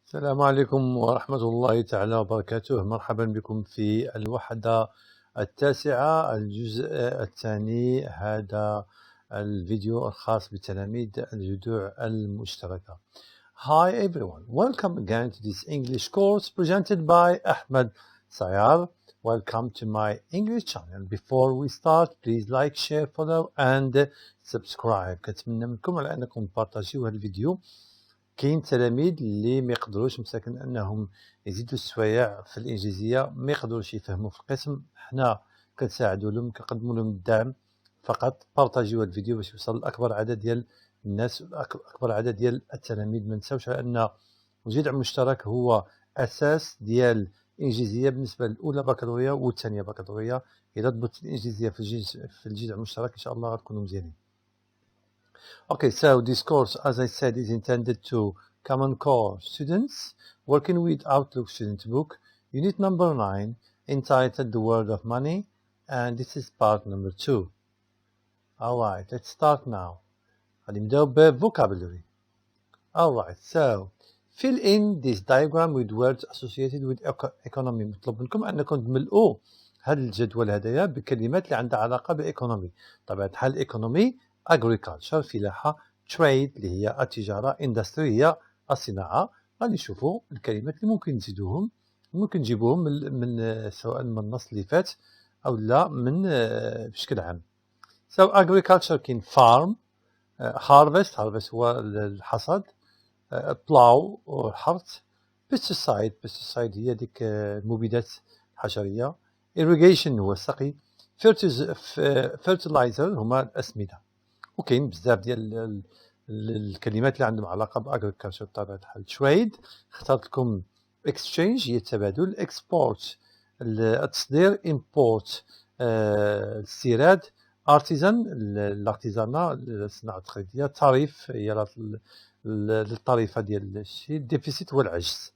السلام عليكم ورحمة الله تعالى وبركاته. مرحبا بكم في الوحدة التاسعة الجزء الثاني. هذا الفيديو الخاص بتلاميذ الجدوع المشتركة. Hi everyone, welcome again to this English course presented by Ahmed SAYAR. Welcome to my English channel. Before we start, please like, share, follow and subscribe. كنتمنى منكم على أنكم تبارطاجيو هذا الفيديو. كاين تلاميذ اللي ما يقدروش مساكن انهم يزيدوا السوايع في الانجليزيه، ما يقدروش يفهموا في القسم. حنا كنساعدوا لهم، كنقدموا لهم الدعم. فقط بارطاجيو الفيديو باش يوصل لاكبر عدد ديال الناس، اكبر عدد ديال التلاميذ. ما نساوش ان الجدع المشترك هو اساس ديال الانجليزيه بالنسبه للاولى بكالوريا والثانيه بكالوريا. اذا ضبطت الانجليزيه في الجدع المشترك ان شاء الله غتكونوا مزيانين. Okay, so this course, as I said, is intended to Common Core students working with Outlook Student Book, Unit number 9, entitled The Word of Money, and this is part number 2. Alright, let's start now. غنبداو vocabulary. Alright, so fill in this diagram with words associated with economy. مطلوب منكم أنكم تملؤوا هذا الجدول هدايا بكلمات اللي عندها علاقة بالإيكونومي. طبعا الحال الإيكونومي agriculture فلاحة، trade اللي هي التجارة، industry هي الصناعة. غادي نشوفوا الكلمات اللي ممكن نزيدوهم، ممكن نجيبوهم من سواء من النص اللي فات أو لا من بشكل عام. So agriculture كاين farm، harvest هو الحصاد، plow الحرث، pesticide هي ديك المبيدات الحشرية، irrigation هو السقي، fertilizer هما الأسمدة. وكاين بزاف ديال الكلمات اللي عندهم علاقه باغريكولتشر بطبيعه الحال. تريد اخترت لكم اكسشينج هي التبادل، اكسبورت التصدير، امبورت الاستيراد، ارتيزان الارتيزانا الصناعه التقليديه، تاريف هي الطريفه ديال الشيء، ديفيسيت هو العجز.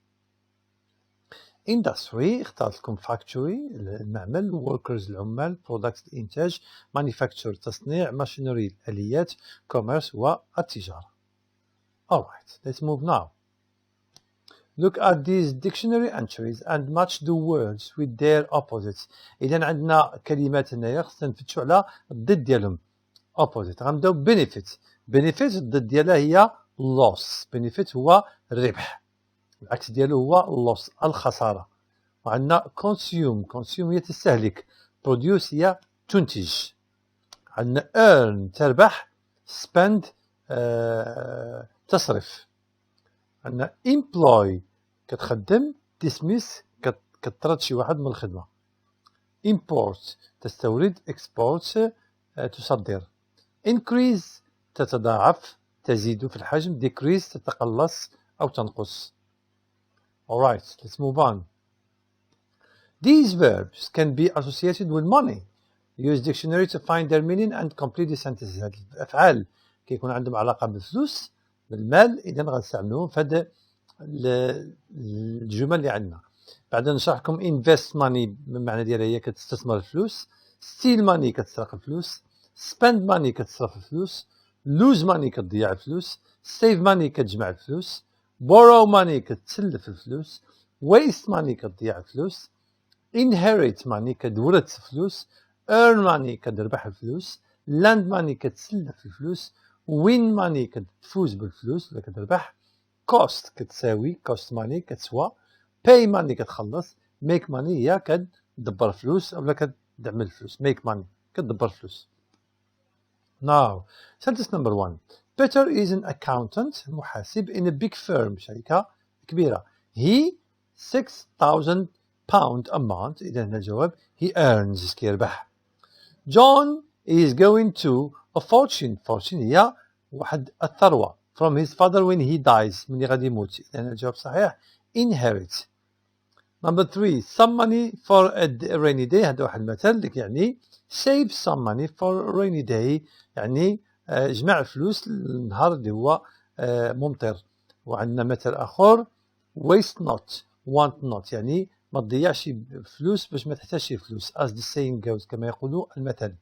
industry اختارت لكم factory المعمل، workers العمال، products الانتاج، manufacture تصنيع، machinery الاليات، commerce والتجاره. Alright, let's move now. Look at these dictionary entries and match the words with their opposites. اذا عندنا كلمات هنايا خصنا نفتشوا على الضد ديالهم. opposite غنبداو benefit الضد ديالها هي loss. benefit هو الربح، العكس ديالو هو loss الخسارة. وعندنا consume هي تستهلك، produce هي تنتج. عندنا earn تربح، spend تصرف. عندنا employ كتخدم، dismiss كتطرد شي واحد من الخدمة. import تستورد، export تصدر. increase تتضاعف تزيد في الحجم، decrease تتقلص أو تنقص. Alright, let's move on. These verbs can be associated with money. Use dictionary to find their meaning and complete the sentences. هاد الأفعال كيكون عندهم علاقة بالفلوس بالمال، إذا غنستعملوهم في هاد الجمل اللي عندنا. بعد نشرح لكم invest money المعنى ديالها هي كتستثمر الفلوس، steal money كتسرق الفلوس، spend money كتصرف الفلوس، lose money كتضيع الفلوس، save money كتجمع الفلوس، borrow money كتسلف الفلوس، waste money كتضيع الفلوس، inherit money كتورث الفلوس، earn money كتربح الفلوس، lend money كتسلف الفلوس، win money كتفوز بالفلوس ولا كتربح، cost كتساوي cost money كتسوى، pay money كتخلص، make money هي كتدبر الفلوس أو كتدعم الفلوس، make money كتدبر الفلوس. Now, sentence number 1. Peter is an accountant محاسب in a big firm شركة كبيرة. He 6,000 pound a month. إذا هنا الجواب he earns كيربح. John is going to a fortune. fortune هي واحد الثروة from his father when he dies ملي غادي يموت. إذا هنا الجواب صحيح inherit. Number 3. some money for a rainy day. هذا واحد المثل اللي يعني save some money for a rainy day يعني جمع فلوس النهار اللي هو ممطر. وعندنا مثل آخر waste not want not يعني ما تضيعش فلوس باش ما تحتاجش فلوس as the saying goes كما يقول المثل.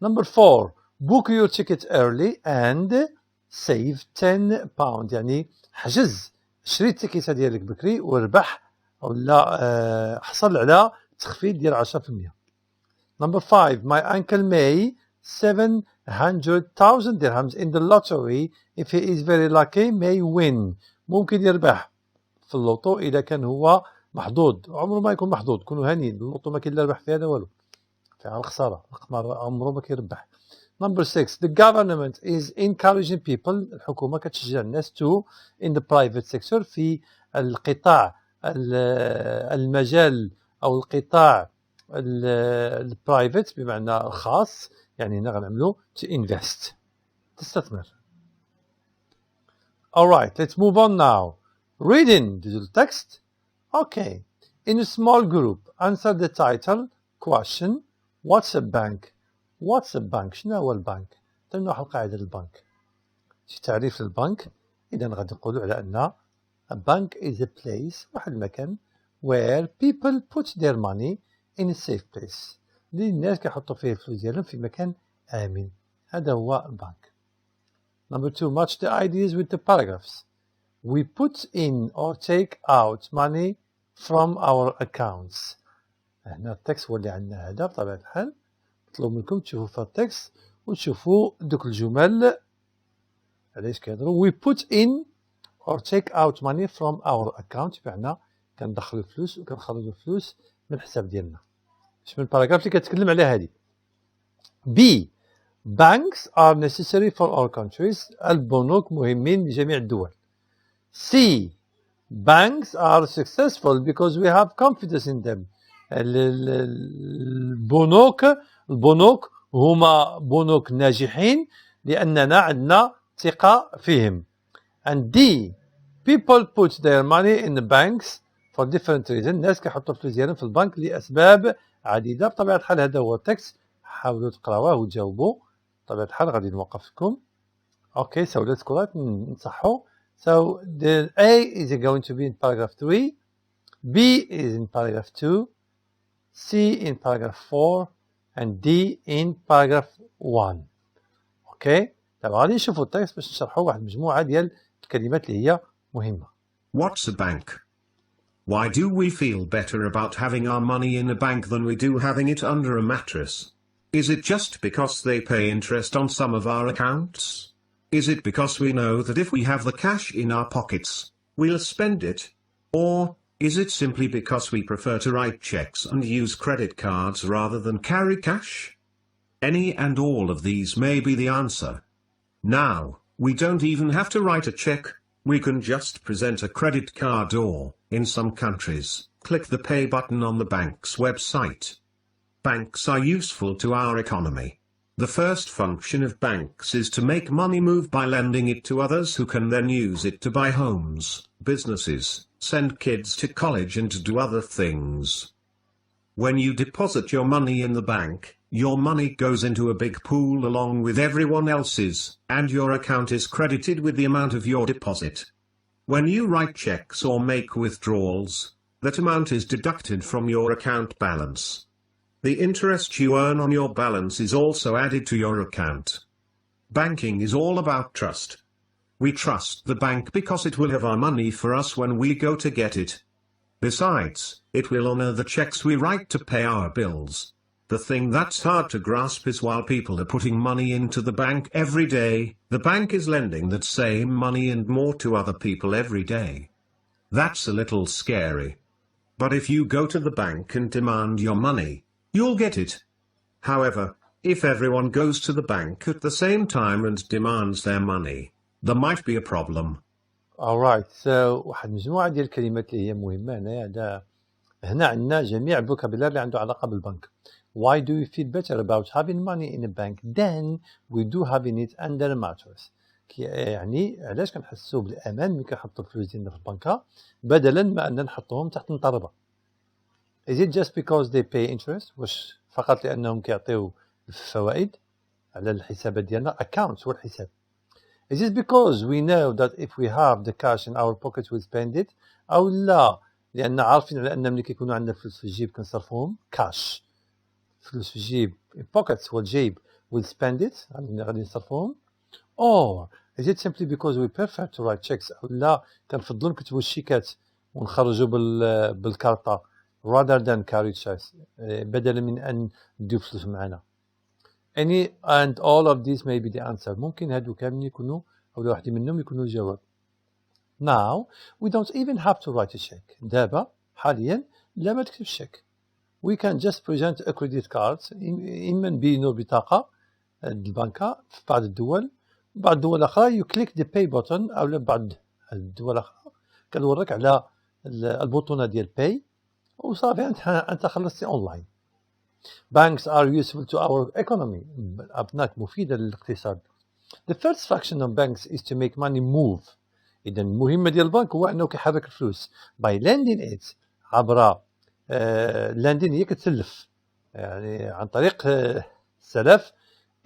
Number 4. book your ticket early and save 10 pound يعني حجز شري التيكيته ديالك بكري وربح ولا حصل على تخفيض ديال 10%. Number 5, my uncle May 700,000 dirhams in the lottery. If he is very lucky may win. ممكن يربح في اللوطو إذا كان هو محظوظ. عمره ما يكون محظوظ، كونوا هانيين. اللوطو ما كاين لا ربح فيها لا والو، فيها الخسارة. القمار عمره ما كيربح. Number 6, the government is encouraging people. الحكومة كتشجع الناس to in the private sector في القطاع المجال أو القطاع البرايفت بمعنى الخاص. يعني هنا غنعملو to invest، تستثمر. Alright, let's move on now. Reading the text. Okay. In a small group, answer the title question. What's a bank? What's a bank? شنو هو البنك؟ درنا واحد القاعدة للبنك. شي تعريف للبنك. إذا غادي نقولوا على أن a bank is a place، واحد المكان where people put their money in a safe place. اللي الناس كيحطوا فيه الفلوس ديالهم في مكان آمن. هذا هو البنك. Number 2, match the ideas with the paragraphs. We put in or take out money from our accounts. هنا التكست هو اللي عندنا هذا بطبيعة الحال. نطلب منكم تشوفوا في التكست وتشوفوا دوك الجمل علاش كيهضروا. We put in or take out money from our account، بمعنى كندخلوا الفلوس وكنخرجوا الفلوس من الحساب ديالنا. اش من باراغراف اللي كتكلم على هذه. B, banks are necessary for all countries. البنوك مهمين لجميع الدول. C, banks are successful because we have confidence in them. البنوك هما بنوك ناجحين لأننا عندنا ثقة فيهم. And D, people put their money in the banks for different reasons. الناس كيحطوا الفلوس ديالهم في البنك لأسباب عديدة. بطبيعة الحال هذا هو التكست، حاولوا تقراوه وتجاوبوا. بطبيعة الحال غادي نوقف لكم. Okay, so let's go ahead نصحوا. So the A is going to be in paragraph 3, B is in paragraph 2, C in paragraph 4, and D in paragraph 1. Okay, دابا غادي نشوفوا التكست باش نشرحوا واحد المجموعة ديال الكلمات اللي هي مهمة. What's a bank? Why do we feel better about having our money in a bank than we do having it under a mattress? Is it just because they pay interest on some of our accounts? Is it because we know that if we have the cash in our pockets, we'll spend it? Or is it simply because we prefer to write checks and use credit cards rather than carry cash? Any and all of these may be the answer. Now, we don't even have to write a check. We can just present a credit card or, in some countries, click the pay button on the bank's website. Banks are useful to our economy. The first function of banks is to make money move by lending it to others who can then use it to buy homes, businesses, send kids to college and to do other things. When you deposit your money in the bank, your money goes into a big pool along with everyone else's, and your account is credited with the amount of your deposit. When you write checks or make withdrawals, that amount is deducted from your account balance. The interest you earn on your balance is also added to your account. Banking is all about trust. We trust the bank because it will have our money for us when we go to get it. Besides, it will honor the checks we write to pay our bills. The thing that's hard to grasp is while people are putting money into the bank every day, the bank is lending that same money and more to other people every day. That's a little scary. But if you go to the bank and demand your money, you'll get it. However, if everyone goes to the bank at the same time and demands their money, there might be a problem. Alright, so واحد مجموعة ديال الكلمات اللي هي مهمة هنا عندنا جميع الفوكابيلار اللي عنده علاقة بالبنك. Why do you feel better about having money in a bank than we do having it under a mattress? يعني علاش كنحسوا بالأمان ملي كنحطوا الفلوس ديالنا في البنكة بدلا ما أن نحطوهم تحت المطربة. Is it just because they pay interest؟ واش فقط لأنهم كيعطيو الفوائد على الحسابات ديالنا؟ accounts هو الحساب. Is it because we know that if we have the cash in our pockets we'll spend it؟ أو لا لأن عارفين على أن ملي كيكونوا عندنا فلوس في الجيب كنصرفوهم cash. فلوس في الجيب pockets هو الجيب we'll spend it غادي نصرفوهم. Or Is it simply because we prefer to write checks أو لا كنفضلوا نكتبوا الشيكات ونخرجوا بالكارطة rather than carry checks بدلا من أن نديو فلوس معنا. Any and all of these may be the answer. ممكن هادو كاملين يكونوا أو واحد منهم يكونوا الجواب. Now we don't even have to write a check. دابا حاليا لا ما تكتبش check. We can just present a credit card. إما نبينوا بطاقة البنكة في بعض الدول. بعض الدول الأخرى you click the pay button أو بعض الدول الأخرى كنوريك على البطونة ديال pay وصافي أنت خلصتي أونلاين. Banks are useful to our economy. أبناك مفيدة للاقتصاد. The first function of banks is to make money move. إذا المهمة ديال البنك هو أنه كيحرك الفلوس by lending it عبر lending هي كتسلف يعني عن طريق السلف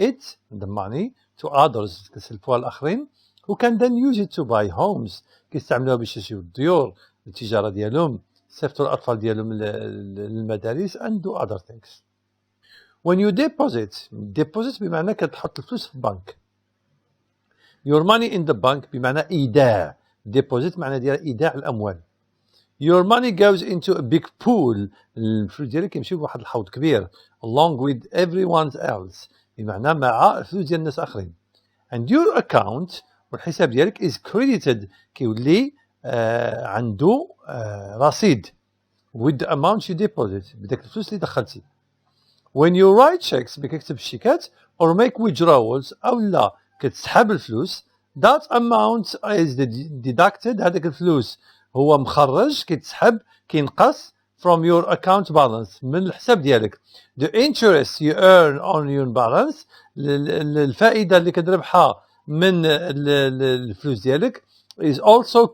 it the money to others كتسلفوها الآخرين who can then use it to buy homes كيستعملوها باش يشريو الديور التجارة ديالهم يصيفطوا الأطفال ديالهم للمدارس and do other things. When you deposit بمعنى كتحط الفلوس في البنك. Your money in the bank بمعنى إيداع. Deposit معنى ديال إيداع الأموال. Your money goes into a big pool. الفلوس ديالك يمشي بواحد الحوض كبير along with everyone else بمعنى مع الفلوس ديال الناس آخرين. And your account والحساب ديالك is credited كيولي عنده رصيد with the amount you deposit بداك الفلوس اللي دخلتي. When you write checks بكتب الشيكات or make withdrawals أو لا كتسحب الفلوس that amount is deducted هذاك الفلوس هو مخرج كيتسحب كينقص from your account balance من الحساب ديالك. The interest you earn on your balance الفائدة اللي كتربحها من الفلوس ديالك is also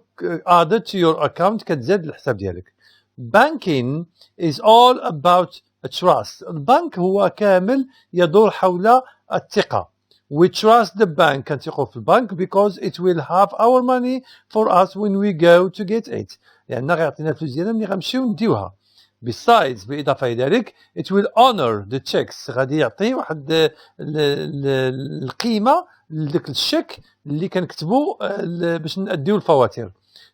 added to your account كتزاد الحساب ديالك. Banking is all about trust. البنك هو كامل يدور حول الثقة. We trust the bank كنثقوا في البنك because it will have our money for us when we go to get it. لأن غيعطينا الفلوس ديالنا ملي غنمشيو نديوها. Besides بإضافة إلى ذلك it will honor the checks غادي يعطي واحد القيمة لذاك الشيك اللي كنكتبو باش نأديو الفواتير.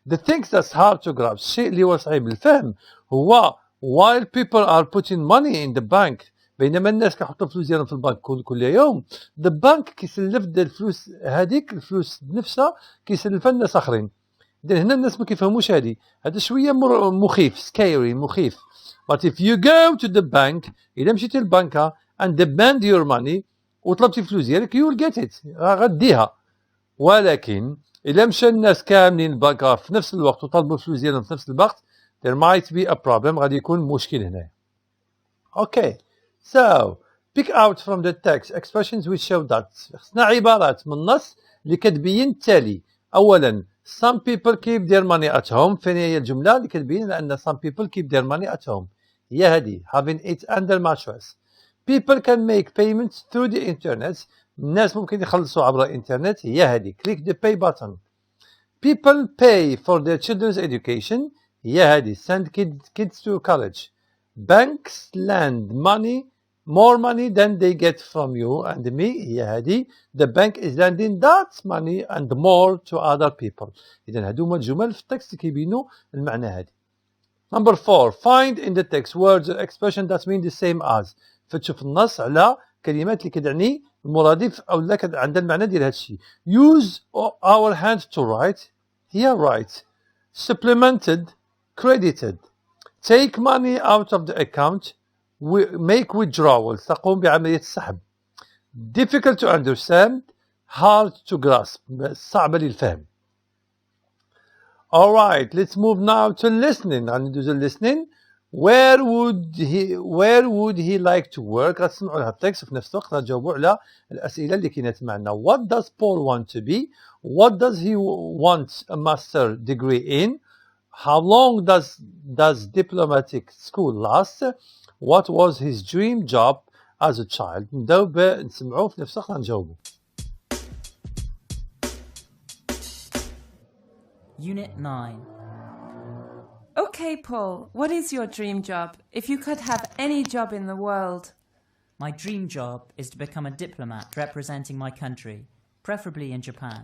The things that's hard to grasp الشيء اللي هو صعيب الفهم هو while people are putting money in the bank بينما الناس كيحطوا الفلوس ديالهم في البنك كل يوم the bank كيسلف الفلوس هذيك الفلوس نفسها كيسلفها الناس اخرين. هنا الناس ما كيفهموش هذا شويه مخيف scary مخيف. But if you go to the bank اذا مشيتي للبنكه and demand your money وطلبتي الفلوس ديالك you will get it غديها. ولكن اذا مشى الناس كاملين البنكه في نفس الوقت وطلبوا الفلوس ديالهم في نفس الوقت there might be a problem غادي يكون مشكل هنا. Okay. So, pick out from the text expressions which show that. خصنا عبارات من النص اللي كتبين التالي. أولا some people keep their money at home. فين هي الجملة اللي كتبين أن some people keep their money at home. هي هذه having it under mattress. People can make payments through the internet. الناس ممكن يخلصوا عبر الإنترنت. هي هذه click the pay button. People pay for their children's education. هي هذه send kids to college. Banks lend more money than they get from you and me. هي هذه the bank is lending that money and more to other people. إذا هادو هما الجمل في التكست كيبينوا المعنى هذه. Number 4 find in the text words or expression that mean the same as. فتشوف النص على كلمات اللي كتعني المرادف أو لا عندها المعنى ديال هذا الشيء. Use our hand to write. Here write. Supplemented. Credited. Take money out of the account. Make withdrawals. تقوم بعملية السحب. Difficult to understand. Hard to grasp. صعبة للفهم. Alright, let's move now to listening. غندوز listening. Where would he like to work? غتسمعوا لها التكست وفي نفس الوقت غتجاوبوا على الأسئلة اللي كاينات معنا. What does Paul want to be? What does he want a master degree in? How long does diplomatic school last? What was his dream job as a child? نبداو نسمعوه في نفس الوقت نجاوبوا. Unit 9. Okay, Paul, what is your dream job? If you could have any job in the world. My dream job is to become a diplomat representing my country, preferably in Japan.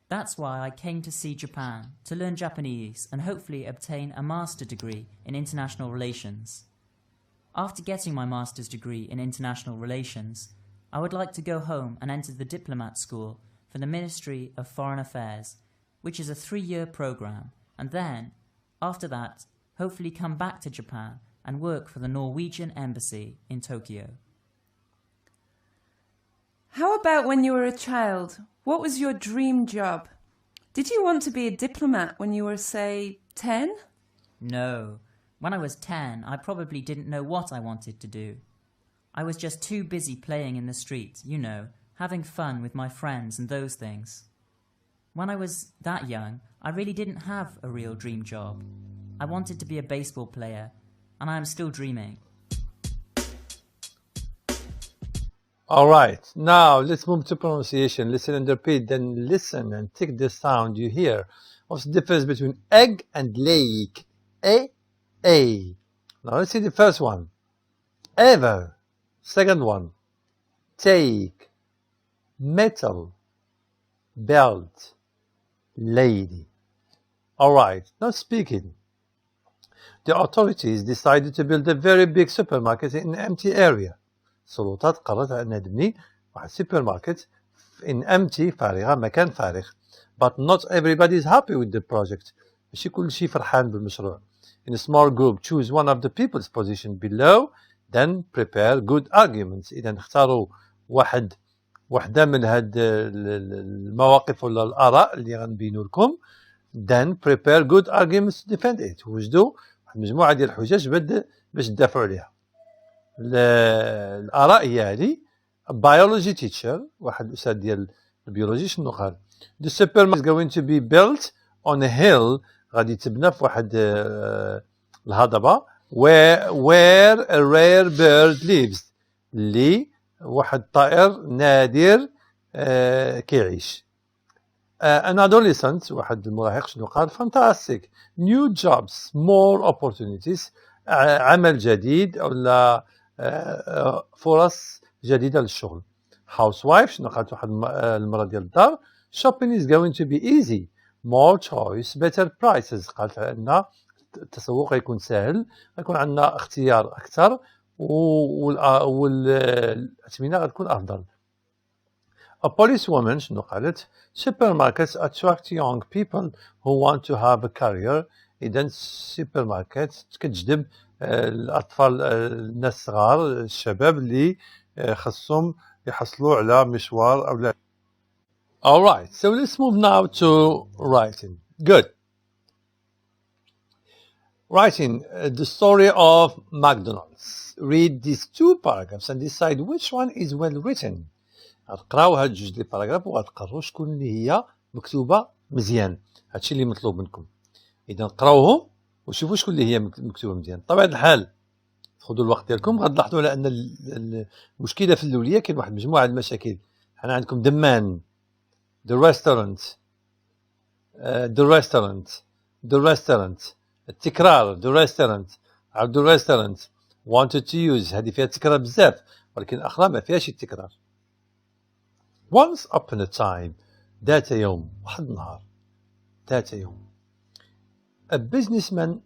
That's why I came to see Japan, to learn Japanese and hopefully obtain a master's degree in international relations. After getting my master's degree in international relations, I would like to go home and enter the diplomat school for the Ministry of Foreign Affairs, which is a 3-year program, and then, after that, hopefully come back to Japan and work for the Norwegian Embassy in Tokyo. How about when you were a child? What was your dream job? Did you want to be a diplomat when you were, say, 10? No. When I was 10, I probably didn't know what I wanted to do. I was just too busy playing in the street, you know, having fun with my friends and those things. When I was that young, I really didn't have a real dream job. I wanted to be a baseball player, and I am still dreaming. All right, now let's move to pronunciation. Listen and repeat, then listen and take the sound you hear. What's the difference between egg and lake? A. Now let's see the first one. Ever. Second one. Take. Metal. Belt. Lady. All right, now speaking. The authorities decided to build a very big supermarket in an empty area. السلطات قررت أنها تبني واحد سوبر ماركت in empty فارغة مكان فارغ. But not everybody is happy with the project. ماشي كل شيء فرحان بالمشروع. In a small group, choose one of the people's position below, then prepare good arguments. إذا اختاروا واحدة من هاد المواقف ولا الآراء اللي غنبينوا لكم. Then prepare good arguments to defend it. وجدوا مجموعة ديال الحجج باش تدافعوا عليها. الآراء هي هذه. biology teacher واحد الأستاذ ديال البيولوجي شنو قال؟ The supermarket is going to be built on a hill غادي تبنى في واحد الهضبة where a rare bird lives اللي واحد طائر نادر كيعيش. An adolescent واحد المراهق شنو قال؟ fantastic new jobs more opportunities عمل جديد ولا فرص جديدة للشغل. housewife شنو قالت واحد المرأة ديال الدار shopping is going to be easy more choice better prices قالت أن التسوق يكون سهل يكون عندنا اختيار أكثر والأثمنة غتكون أفضل. A policewoman شنو قالت supermarkets attract young people who want to have a career. إذا السوبر ماركت كتجذب الأطفال الناس الصغار الشباب اللي خصهم يحصلوا على مشوار أو لا. Alright, so let's move now to writing. Good. Writing the story of McDonald's. Read these 2 paragraphs and decide which one is well written. غتقراو هاد جوج ديال الباراغراف وغتقرروا شكون اللي هي مكتوبة مزيان. هادشي اللي مطلوب منكم. إذا قراوهم وشوفوا شكون اللي هي مكتوبة مزيان. بطبيعة الحال خذوا الوقت ديالكم غتلاحظوا على أن المشكلة في الأولية كاين واحد مجموعة المشاكل. حنا عندكم دمان the restaurant التكرار the restaurant عاود the restaurant wanted to use هذه فيها تكرار بزاف ولكن الأخرى ما فيهاش التكرار. once upon a time ذات يوم واحد النهار ذات يوم a businessman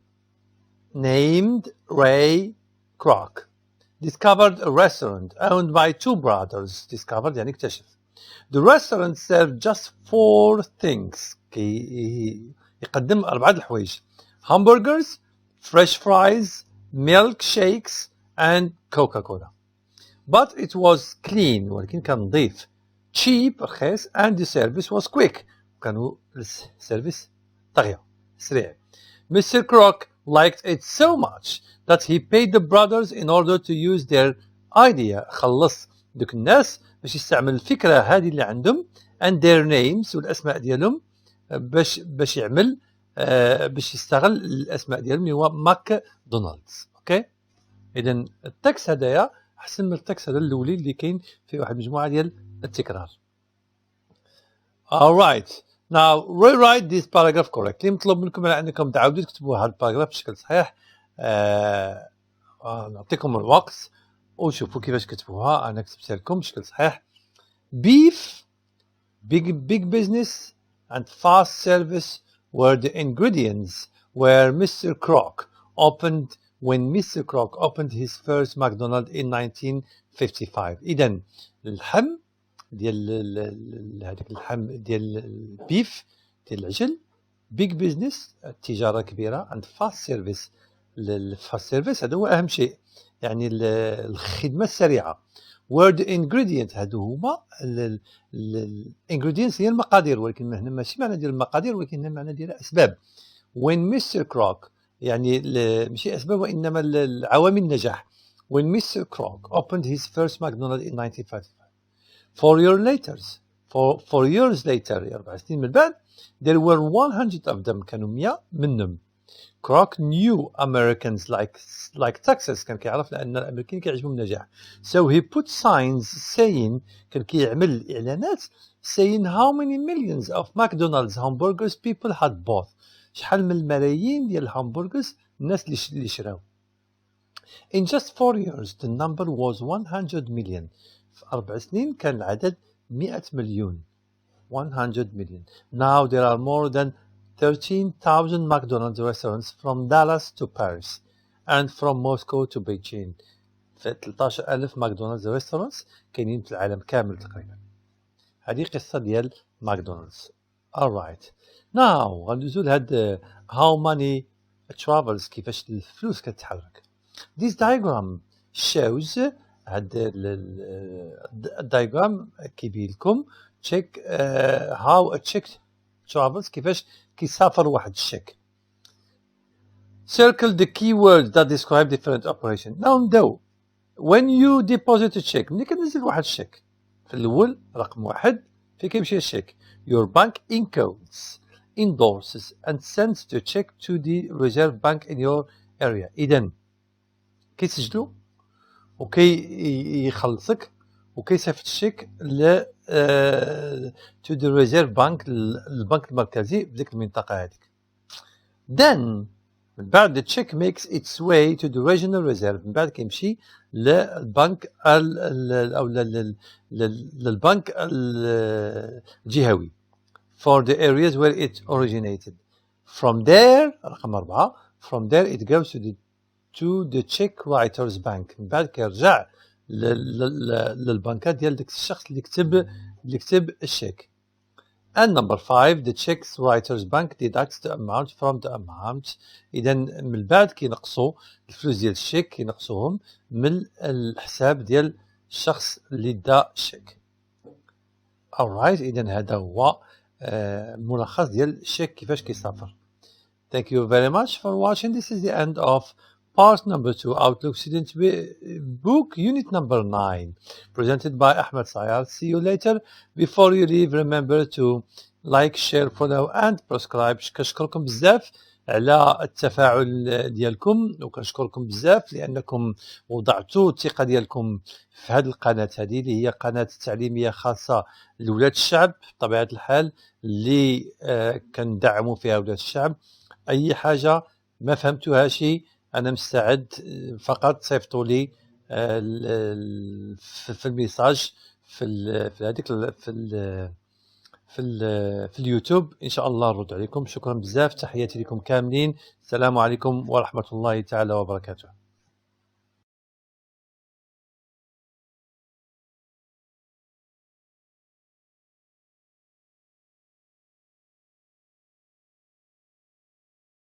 named Ray Kroc discovered a restaurant owned by 2 brothers. Discovered يعني اكتشف. The restaurant served just 4 things. يقدم 4 الحوايج. Hamburgers, fresh fries, milkshakes and Coca-Cola. But it was clean ولكن كان نظيف. Cheap رخيص and the service was quick. كانوا السيرفيس طغية سريع. Mr. Kroc liked it so much that he paid the brothers in order to use their idea. خلص دوك الناس باش يستعمل الفكرة هذه اللي عندهم and their names والأسماء ديالهم باش يعمل باش يستغل الأسماء ديالهم اللي هو ماكدونالدز. اوكي إذا التكست هذايا أحسن من التكست هذا الأولي اللي كاين فيه واحد مجموعة ديال التكرار. Alright. Now rewrite this paragraph correctly. مطلوب منكم على أنكم تعاودوا تكتبوا هذا الباراجراف بشكل صحيح. نعطيكم الوقت وشوفوا كيفاش كتبوها. أنا كتبتها لكم بشكل صحيح. Beef, big business, and fast service were the ingredients where Mr. Kroc opened when Mr. Kroc opened his first McDonald's in 1955. إذا اللحم ديال هذاك اللحم ديال البيف ديال العجل big business تجارة كبيرة and fast service. الفاست سيرفيس هذا هو أهم شيء، يعني الخدمة السريعة. where the ingredient هادو هما ingredients هي المقادير، ولكن هنا ماشي معنى ديال المقادير، ولكن هنا معنى ديال أسباب. when Mr. Kroc يعني ماشي أسباب وإنما العوامل النجاح. when Mr. Kroc opened his first McDonald's in 1955. 4 years later 4 سنين من بعد there were 100 of them كانوا 100 منهم. Kroc knew Americans like Texas، كان كيعرف لأن الأمريكيين كيعجبهم النجاح. So he put signs saying، كان كيعمل إعلانات saying how many millions of McDonald's hamburgers people had bought، شحال من الملايين ديال الهامبرغرز الناس اللي شراو. In just 4 years the number was 100 million. في 4 سنين كان العدد 100 مليون. 100 million. Now there are more than 13,000 McDonald's restaurants from Dallas to Paris and from Moscow to Beijing. 13,000 ماكدونالدز ريستورانتس كاينين في العالم كامل تقريبا. هذه قصة ديال ماكدونالدز. alright. now غندوزو لهاد how money travels، كيفاش الفلوس كتتحرك. this diagram shows هاد الدايجرام كيبين لكم check how a check travels، كيفاش كيسافر واحد الشيك. circle the keywords that describe different operation. now نبداو. when you deposit a check، ملي كنزل واحد الشيك في الاول رقم 1 فين كيمشي الشيك. your bank encodes endorses and sends the check to the reserve bank in your area. اذا كيسجلو وكيخلصك وكيصيفط الشيك ل to the reserve bank، البنك المركزي بديك المنطقة هذيك. then من بعد the check makes its way to the regional reserve، من بعد كيمشي للبنك أو للبنك الجهوي for the areas where it originated. from there رقم 4 from there it goes to the check writer's bank، من بعد كيرجع للبنكات ديال داك الشخص اللي كتب الشيك. and number 5 the check writer's bank deducts the amount from the amount. اذا من بعد كينقصوا الفلوس ديال الشيك كينقصوهم من الحساب ديال الشخص اللي دا الشيك. alright. اذا هذا هو ملخص ديال الشيك كيفاش كيسافر. thank you very much for watching. this is the end of part number 2 Outlook student book unit number 9 presented by Ahmed SAYAR. see you later. before you leave remember to like share follow and subscribe. كنشكركم بزاف على التفاعل ديالكم وكنشكركم بزاف لانكم وضعتوا الثقه ديالكم في هذه القناه هذه اللي هي قناه تعليميه خاصه لولاد الشعب بطبيعه الحال اللي كندعموا فيها ولاد الشعب. اي حاجه ما فهمتوها شيء انا مستعد، فقط صيفطوا لي في الميساج في هذيك في اليوتيوب ان شاء الله نرد عليكم. شكرا بزاف، تحياتي لكم كاملين، السلام عليكم ورحمه الله تعالى وبركاته.